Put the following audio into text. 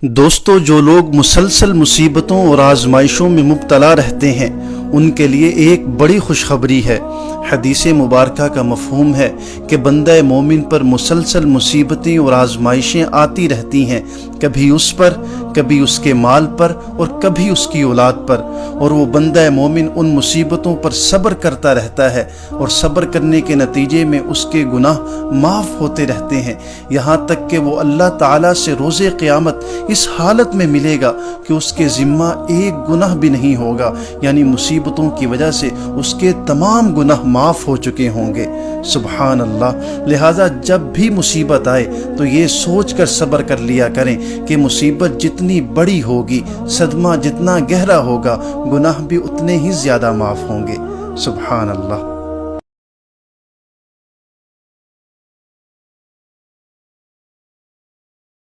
دوستو، جو لوگ مسلسل مصیبتوں اور آزمائشوں میں مبتلا رہتے ہیں ان کے لیے ایک بڑی خوشخبری ہے۔ حدیث مبارکہ کا مفہوم ہے کہ بندہ مومن پر مسلسل مصیبتیں اور آزمائشیں آتی رہتی ہیں، کبھی اس پر، کبھی اس کے مال پر اور کبھی اس کی اولاد پر، اور وہ بندہ مومن ان مصیبتوں پر صبر کرتا رہتا ہے، اور صبر کرنے کے نتیجے میں اس کے گناہ معاف ہوتے رہتے ہیں، یہاں تک کہ وہ اللہ تعالیٰ سے روز قیامت اس حالت میں ملے گا کہ اس کے ذمہ ایک گناہ بھی نہیں ہوگا، یعنی مصیبتوں کی وجہ سے اس کے تمام گناہ معاف ہو چکے ہوں گے۔ سبحان اللہ۔ لہٰذا جب بھی مصیبت آئے تو یہ سوچ کر صبر کر لیا کریں کہ مصیبت جتنی بڑی ہوگی، صدمہ جتنا گہرا ہوگا، گناہ بھی اتنے ہی زیادہ معاف ہوں گے۔ سبحان اللہ۔